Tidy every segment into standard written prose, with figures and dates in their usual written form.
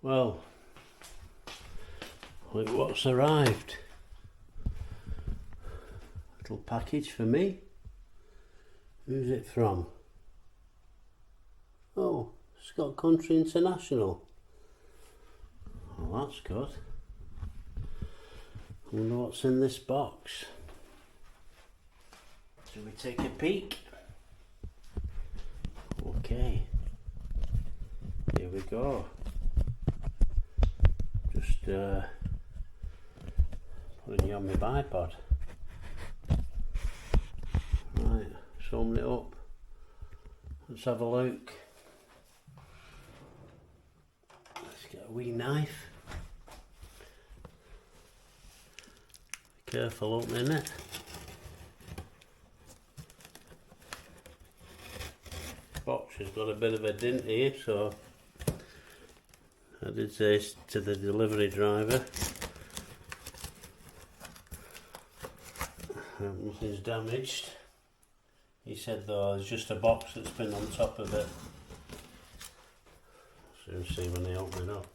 Well, look what's arrived. Little package for me. Who's it from? Oh, Scott Country International. Well, that's good. I wonder what's in this box. Shall we take a peek? Okay. Here we go. Just putting you on my bipod. Right, summing it up. Let's have a look. Let's get a wee knife. Be careful opening it. Box has got a bit of a dent here, so I did say to the delivery driver nothing's damaged. He said though there's just a box that's been on top of it. Soon see when they open it up.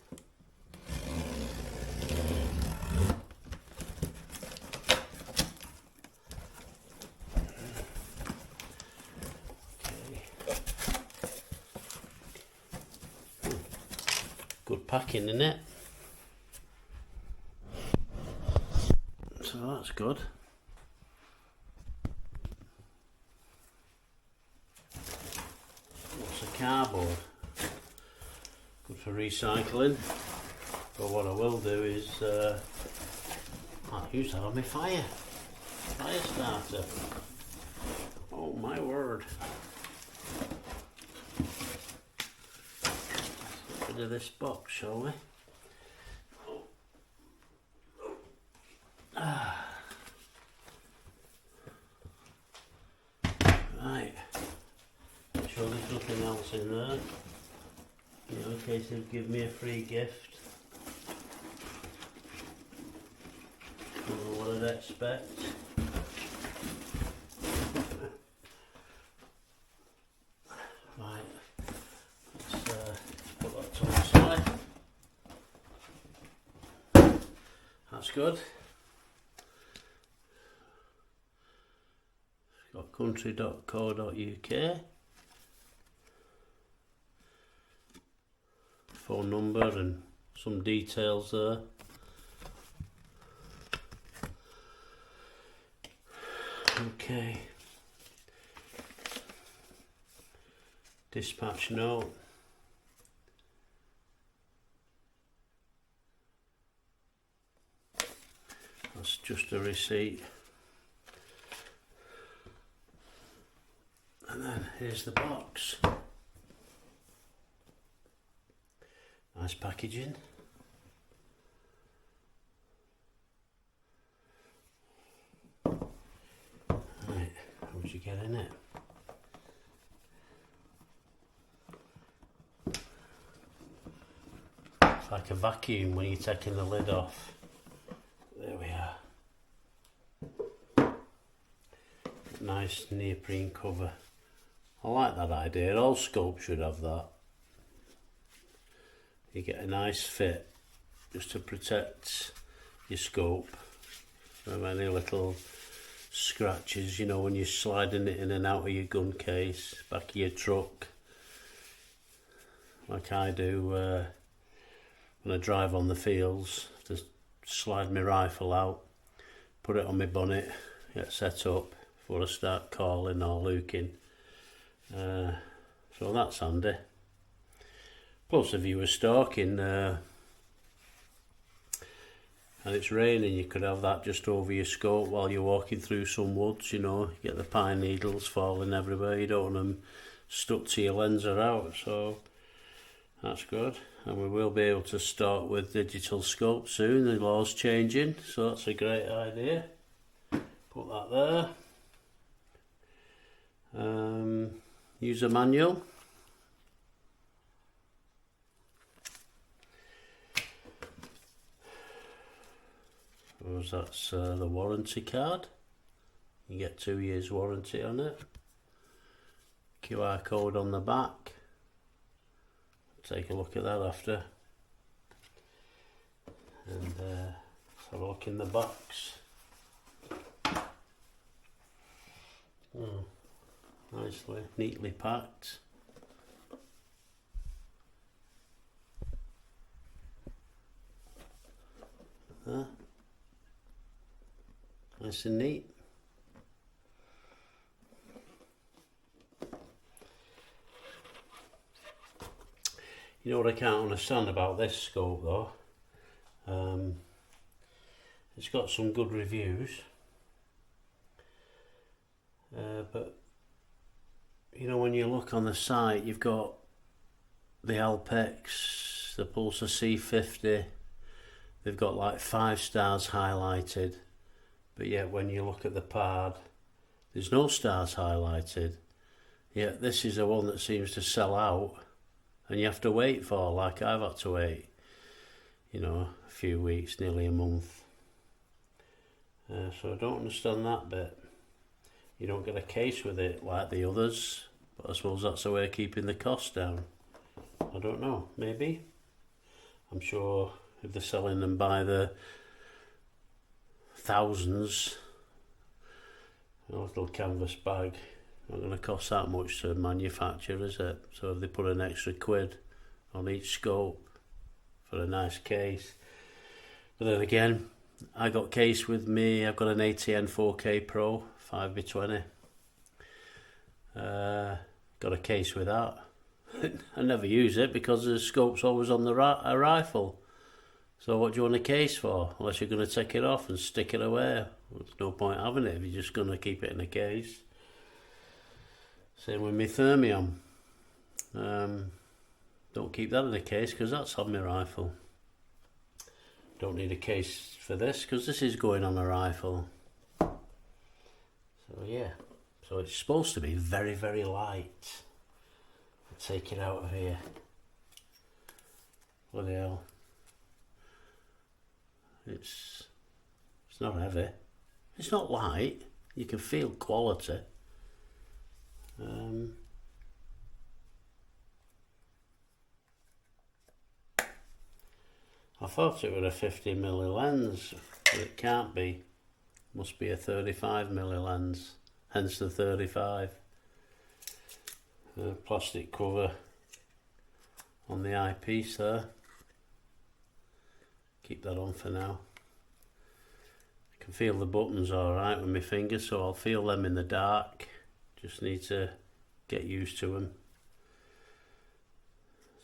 Good packing in it, so that's good. Lots of cardboard, good for recycling. But what I will do is I'll use that on my fire starter. Oh my word. Of this box, shall we? Right. Make sure there's nothing else in there. In case they'd give me a free gift. Don't know what I'd expect. That's good. scottcountry.co.uk. Phone number and some details there. Okay. Dispatch note. That's just a receipt. And then here's the box. Nice packaging. Right, what you get in it? It's like a vacuum when you're taking the lid off. There we are. Nice neoprene cover. I like that idea. All scopes should have that. You get a nice fit just to protect your scope from any little scratches, you know, when you're sliding it in and out of your gun case, back of your truck, like I do when I drive on the fields. Just slide my rifle out, put it on my bonnet, get set up before I start calling or looking. So that's handy. Plus if you were stalking and it's raining, you could have that just over your scope while you're walking through some woods, you know, you get the pine needles falling everywhere, you don't want them stuck to your lens or out, so that's good. And we will be able to start with digital scope soon, the law's changing, so that's a great idea. Put that there. User manual. Suppose that's the warranty card. You get 2 years warranty on it. QR code on the back. Take a look at that after. And let's have a look in the box. Nicely, neatly packed. There. Nice and neat. You know what I can't understand about this scope though? It's got some good reviews, but you know, when you look on the site, you've got the Alpex, the Pulsar C50, they've got like 5 stars highlighted, but yet when you look at the pad, there's no stars highlighted. Yet this is the one that seems to sell out, and you have to wait for, like I've had to wait, you know, a few weeks, nearly a month. So I don't understand that bit. You don't get a case with it like the others, but I suppose that's a way of keeping the cost down. I don't know, maybe. I'm sure if they're selling them by the thousands, a little canvas bag, not going to cost that much to manufacture, is it? So if they put an extra £1 on each scope for a nice case. But then again, I got case with me, I've got an ATN 4K Pro 5x20. Got a case with that. I never use it because the scope's always on the a rifle. So what do you want a case for? Unless you're going to take it off and stick it away. There's no point having it if you're just going to keep it in a case. Same with my Thermion. Don't keep that in a case because that's on my rifle. Don't need a case for this because this is going on a rifle. So yeah, so it's supposed to be very, very light. I'll take it out of here. Bloody hell. It's not heavy. It's not light. You can feel quality. I thought it was a 50mm lens, but it can't be. Must be a 35mm lens, hence the 35. Plastic cover on the eyepiece there. Keep that on for now. I can feel the buttons alright with my fingers, so I'll feel them in the dark. Just need to get used to them.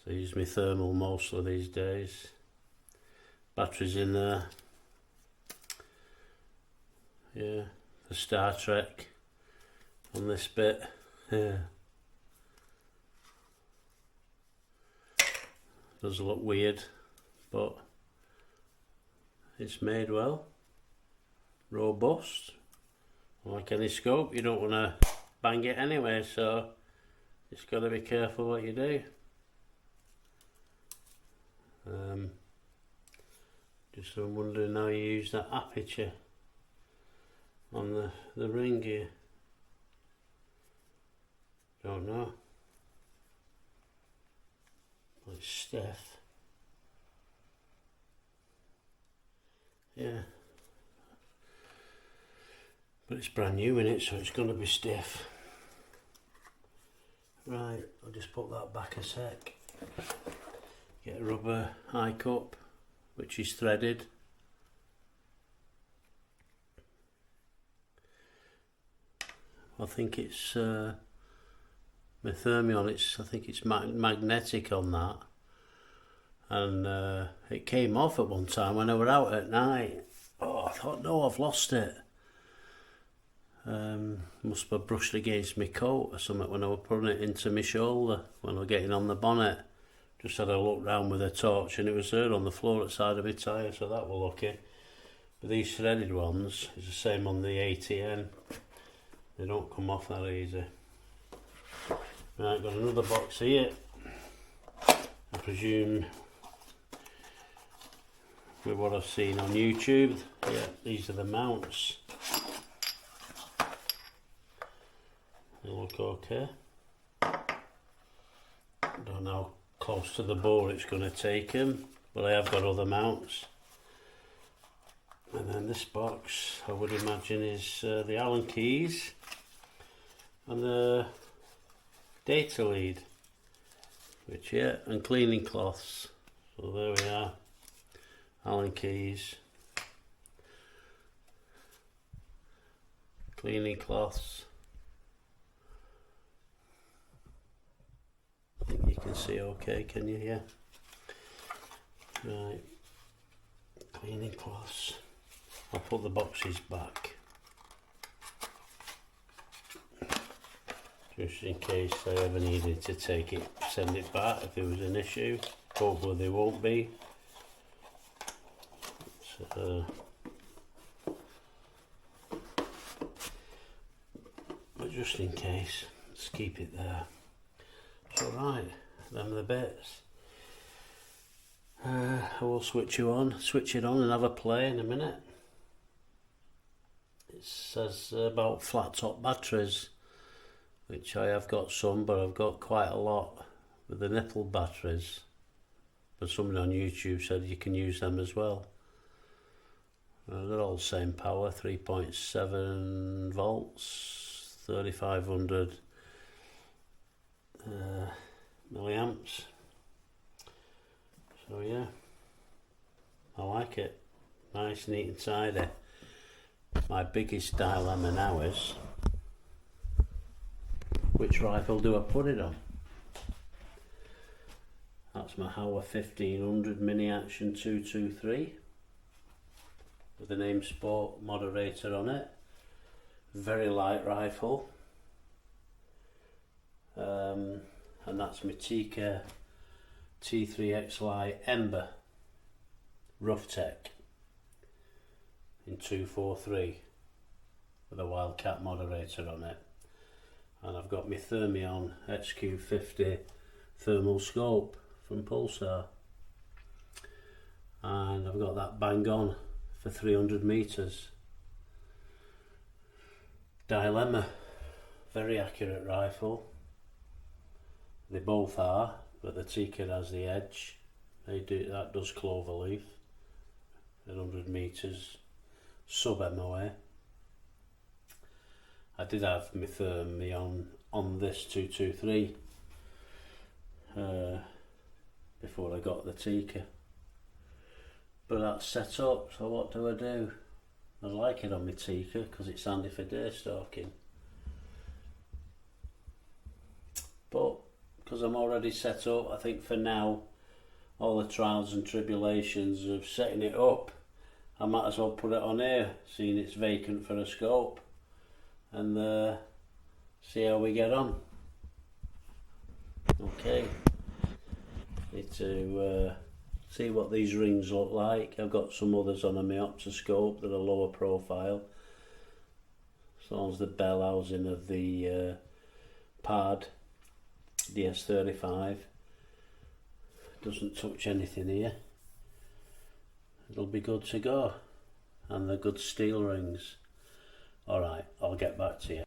So I use my thermal mostly these days. Batteries in there. Yeah, the Star Trek on this bit. Yeah. Does look weird, but it's made well. Robust. Like any scope, you don't want to bang it anyway, so just got to be careful what you do. Just I'm wondering how you use that aperture on the ring here. Don't know. It's stiff. Yeah. But it's brand new in it, so it's going to be stiff. Right, I'll just put that back a sec. Get a rubber eye cup, which is threaded. I think it's my Thermion. I think it's magnetic on that, and it came off at one time when I were out at night. Oh, I thought, no, I've lost it. Must have brushed against my coat or something when I was putting it into my shoulder when I was getting on the bonnet. Just had a look round with a torch and it was there on the floor outside of my tyre, so that was lucky. But these threaded ones is the same on the ATN. They don't come off that easy. Right, got another box here. I presume with what I've seen on YouTube, yeah, these are the mounts. They look okay. Don't know how close to the bore it's going to take them, but I have got other mounts. And then this box, I would imagine, is the Allen keys and the data lead, which, yeah, and cleaning cloths. So there we are, Allen keys, cleaning cloths. I think you can see okay, can you? Yeah. Right, cleaning cloths. I'll put the boxes back just in case I ever needed to take it, send it back if there was an issue. Hopefully there won't be. So, but just in case, let's keep it there. So right, them are the bits. I will switch it on and have a play in a minute. It says about flat top batteries, which I have got some, but I've got quite a lot with the nipple batteries. But somebody on YouTube said you can use them as well. They're all the same power, 3.7 volts, 3500 milliamps. So yeah, I like it. Nice, neat and tidy. My biggest dilemma now is, which rifle do I put it on? That's my Hauer 1500 mini action 223 with the name Sport moderator on it. Very light rifle. And that's my Tikka T3XL Ember Rough Tech in 243 with a Wildcat moderator on it. And I've got my Thermion XQ50 thermal scope from Pulsar, and I've got that bang on for 300 meters. Dilemma, very accurate rifle. They both are, but the Tikka has the edge. That does cloverleaf at 100 meters, sub MOA. I did have my Thermion on this 223 before I got the Tikka, but that's set up, so what do? I like it on my Tikka because it's handy for day stalking, but because I'm already set up, I think for now, all the trials and tribulations of setting it up, I might as well put it on here, seeing it's vacant for a scope, and see how we get on. Okay, need to see what these rings look like. I've got some others on my optoscope that are lower profile, as long as the bell housing of the pad DS35 doesn't touch anything here, it'll be good to go. And they're good steel rings. Alright, I'll get back to you.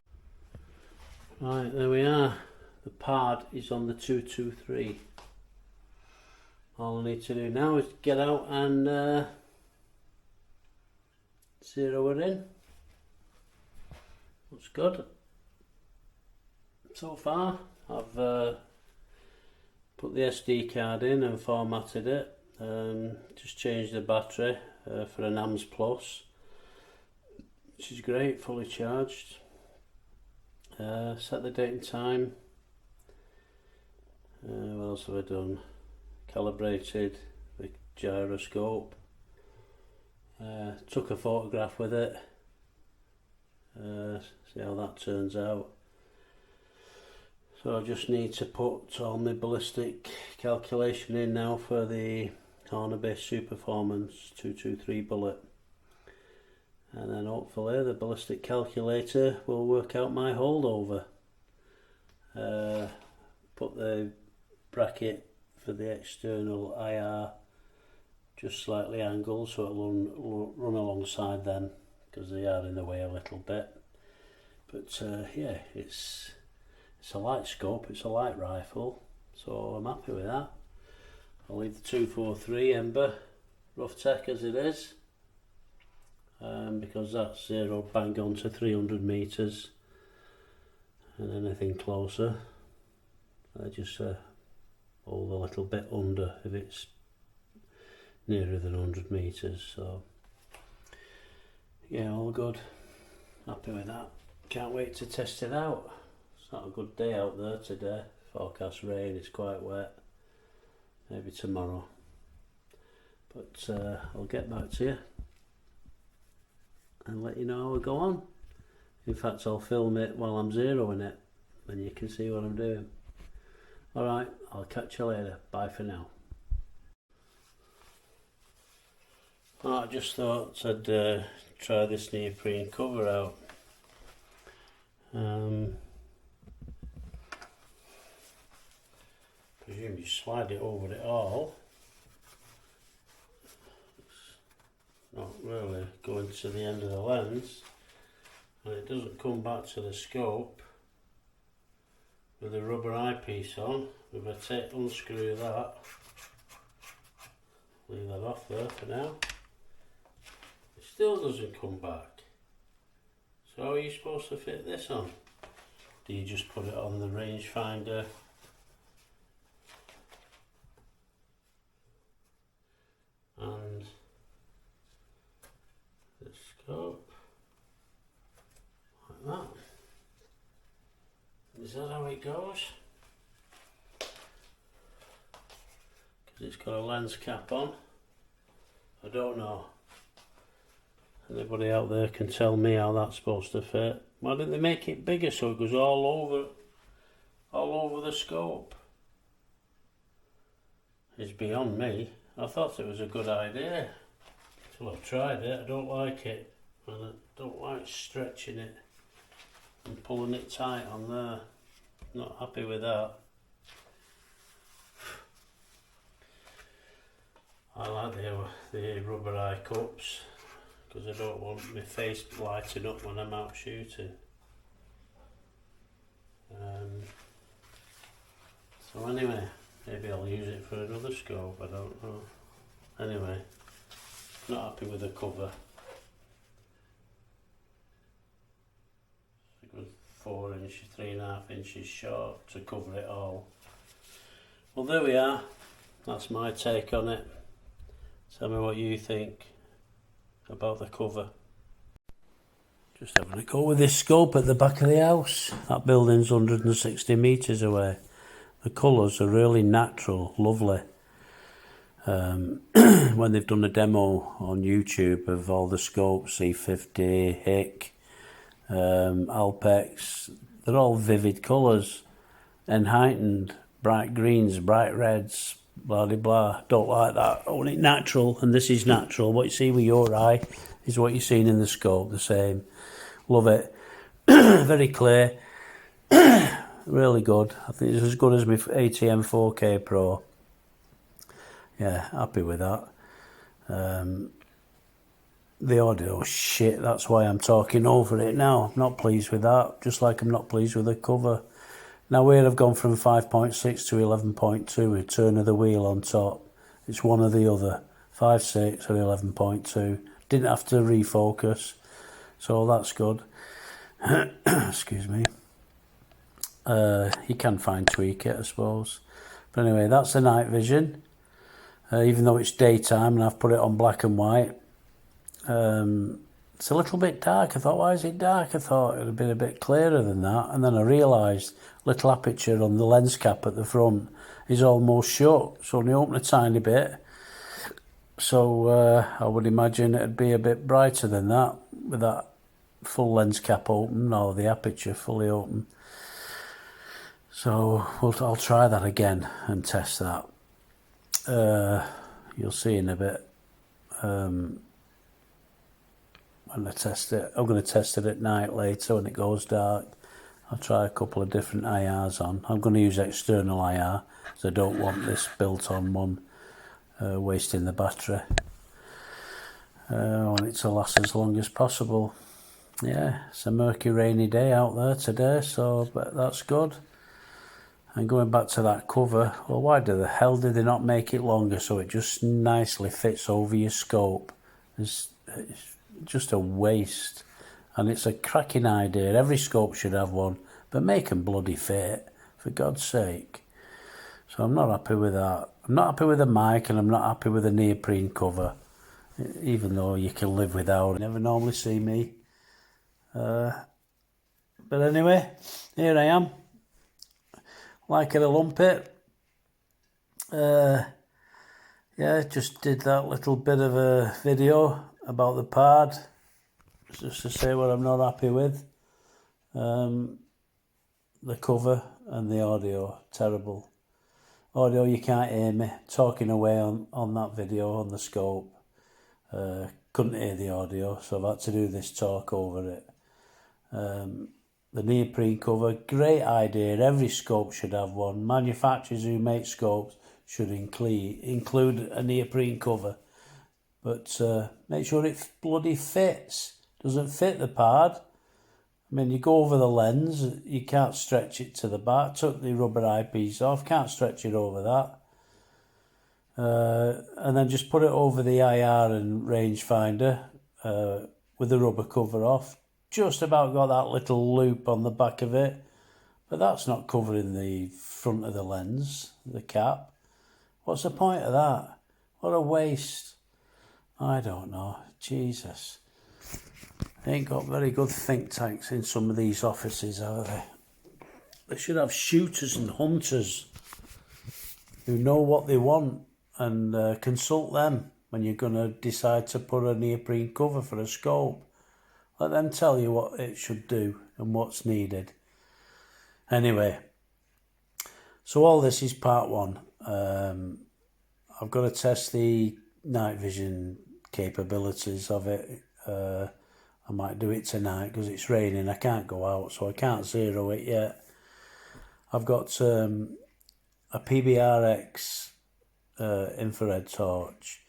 Right, there we are. The pad is on the 223. All I need to do now is get out and zero it in. Looks good. So far, I've put the SD card in and formatted it. Just changed the battery for an AMS Plus, which is great, fully charged. Set the date and time. What else have I done? Calibrated the gyroscope. Took a photograph with it. See how that turns out. So I just need to put all my ballistic calculation in now for the Hornby Superformance 223 bullet. And then hopefully the ballistic calculator will work out my holdover. Put the bracket for the external IR just slightly angled so it'll run alongside them because they are in the way a little bit. But yeah, it's a light scope, it's a light rifle, so I'm happy with that. I'll leave the 243 Ember Rough Tech as it is. because that's zeroed bang on to 300 metres, and anything closer I just hold a little bit under if it's nearer than 100 metres. So yeah, all good, happy with that. Can't wait to test it out. It's not a good day out there today, forecast rain, it's quite wet, maybe tomorrow, but I'll get back to you and let you know how we go on. In fact, I'll film it while I'm zeroing it, then you can see what I'm doing. Alright, I'll catch you later, bye for now. I just thought I'd try this neoprene cover out. Presume you slide it over it all. It's not really going to the end of the lens, and it doesn't come back to the scope with the rubber eyepiece on. If I unscrew that, leave that off there for now, it still doesn't come back. So how are you supposed to fit this on? Do you just put it on the rangefinder and the scope like that? Is that how it goes? Because it's got a lens cap on. I don't know. Anybody out there can tell me how that's supposed to fit. Why didn't they make it bigger so it goes all over the scope? It's beyond me. I thought it was a good idea until I've tried it. I don't like it, and I don't like stretching it and pulling it tight on there. Not happy with that. I like the rubber eye cups because I don't want my face lighting up when I'm out shooting. So anyway, maybe I'll use it for another scope, I don't know. Anyway, not happy with the cover. It was 4 inches, 3.5 inches short to cover it all. Well, there we are. That's my take on it. Tell me what you think about the cover. Just having a go with this scope at the back of the house. That building's 160 metres away. The colours are really natural, lovely. When they've done a demo on YouTube of all the scopes, C50, HIC, Alpex, they're all vivid colours and heightened, bright greens, bright reds, blah de blah. Don't like that. I want it natural, and this is natural. What you see with your eye is what you're seeing in the scope, the same. Love it. Very clear. Really good. I think it's as good as my ATM 4K Pro. Yeah, happy with that. The audio shit, that's why I'm talking over it now. I'm not pleased with that, just like I'm not pleased with the cover. Now where I've gone from 5.6 to 11.2 with turn of the wheel on top, it's one or the other, 5.6 or 11.2. Didn't have to refocus, so that's good. Excuse me. You can fine tweak it, I suppose. But anyway, that's the night vision. Even though it's daytime and I've put it on black and white. It's a little bit dark. I thought, why is it dark? I thought it would have been a bit clearer than that. And then I realised little aperture on the lens cap at the front is almost shut. It's only open a tiny bit. So I would imagine it'd be a bit brighter than that with that full lens cap open or the aperture fully open. So I'll try that again and test that. You'll see in a bit when I test it. I'm going to test it at night later when it goes dark. I'll try a couple of different IRs on. I'm going to use external IR because I don't want this built-on one wasting the battery. I want it to last as long as possible. Yeah, it's a murky rainy day out there today, so but that's good. And going back to that cover, well, why the hell did they not make it longer so it just nicely fits over your scope? It's just a waste. And it's a cracking idea. Every scope should have one, but make them bloody fit, for God's sake. So I'm not happy with that. I'm not happy with the mic, and I'm not happy with the neoprene cover, even though you can live without. You never normally see me. But anyway, here I am. Like a lumpet. Yeah, just did that little bit of a video about the pad, just to say what I'm not happy with. The cover and the audio, terrible. Audio, you can't hear me talking away on that video on the scope. Couldn't hear the audio, so I've had to do this talk over it. The neoprene cover, great idea. Every scope should have one. Manufacturers who make scopes should include a neoprene cover, but make sure it bloody fits. Doesn't fit the pad. I mean, you go over the lens, you can't stretch it to the back. Took the rubber eyepiece off, can't stretch it over that. And then just put it over the IR and rangefinder with the rubber cover off. Just about got that little loop on the back of it, but that's not covering the front of the lens, the cap. What's the point of that? What a waste. I don't know. Jesus. They ain't got very good think tanks in some of these offices, have they? They should have shooters and hunters who know what they want, and consult them when you're going to decide to put a neoprene cover for a scope. Let them tell you what it should do and what's needed. Anyway, so all this is part one. I've got to test the night vision capabilities of it. I might do it tonight because it's raining. I can't go out, so I can't zero it yet. I've got a PBRX infrared torch.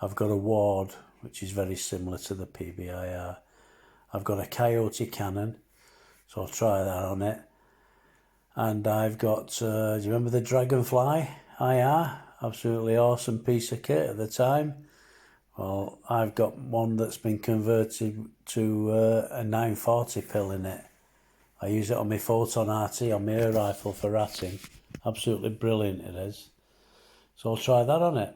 I've got a Ward, which is very similar to the PBIR. I've got a Coyote Cannon, so I'll try that on it. And I've got, do you remember the Dragonfly IR? Absolutely awesome piece of kit at the time. Well, I've got one that's been converted to a 940 pill in it. I use it on my Photon RT, on my air rifle for ratting. Absolutely brilliant it is. So I'll try that on it.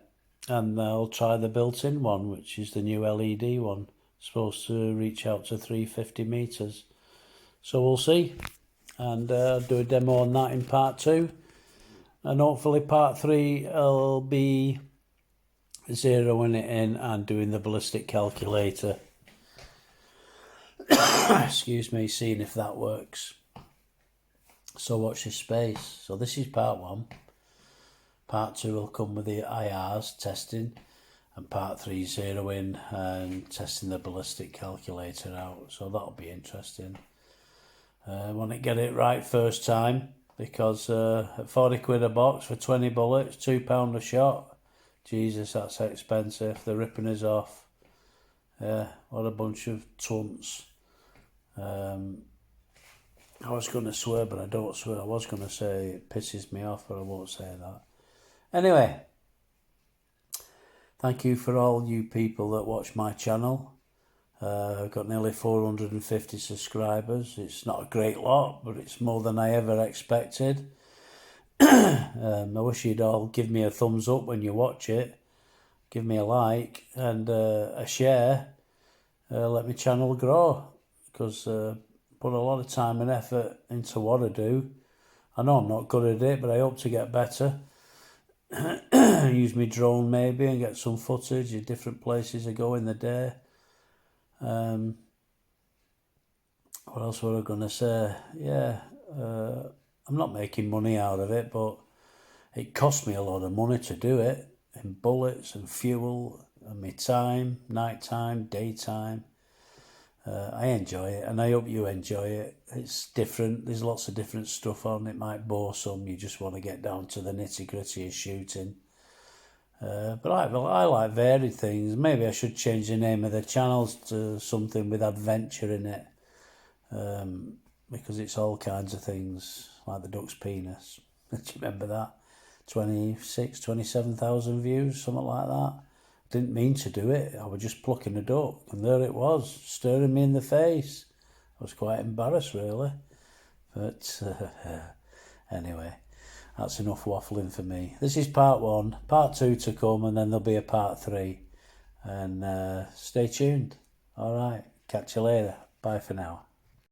And I'll try the built-in one, which is the new LED one. Supposed to reach out to 350 metres. So we'll see. And I'll do a demo on that in part 2. And hopefully part 3 I'll be zeroing it in and doing the ballistic calculator. Excuse me, seeing if that works. So watch this space. So this is part 1. Part 2 will come with the IRs testing, and part 3 zeroing and testing the ballistic calculator out. So that'll be interesting. I want to get it right first time, because at 40 quid a box for 20 bullets, £2 a shot. Jesus, that's expensive. They're ripping us off. Yeah, what a bunch of tunts. I was going to swear, but I don't swear. I was going to say it pisses me off, but I won't say that. Anyway, thank you for all you people that watch my channel. I've got nearly 450 subscribers. It's not a great lot, but it's more than I ever expected. I wish you'd all give me a thumbs up when you watch it. Give me a like and a share. Let my channel grow, because put a lot of time and effort into what I do. I know I'm not good at it, but I hope to get better. Use my drone maybe and get some footage of different places I go in the day. What else were I going to say? Yeah, I'm not making money out of it, but it cost me a lot of money to do it, in bullets and fuel and my time, night time, daytime. I enjoy it, and I hope you enjoy it. It's different. There's lots of different stuff on. It might bore some. You just want to get down to the nitty-gritty of shooting. But I like varied things. Maybe I should change the name of the channels to something with adventure in it, because it's all kinds of things, like the duck's penis. Do you remember that? 27,000 views, something like that. didn't mean to do it. I was just plucking a duck, and there it was, staring me in the face. I was quite embarrassed, really. But anyway, that's enough waffling for me. This is part 1. Part 2 to come, and then there'll be a part 3. And stay tuned. All right, catch you later. Bye for now.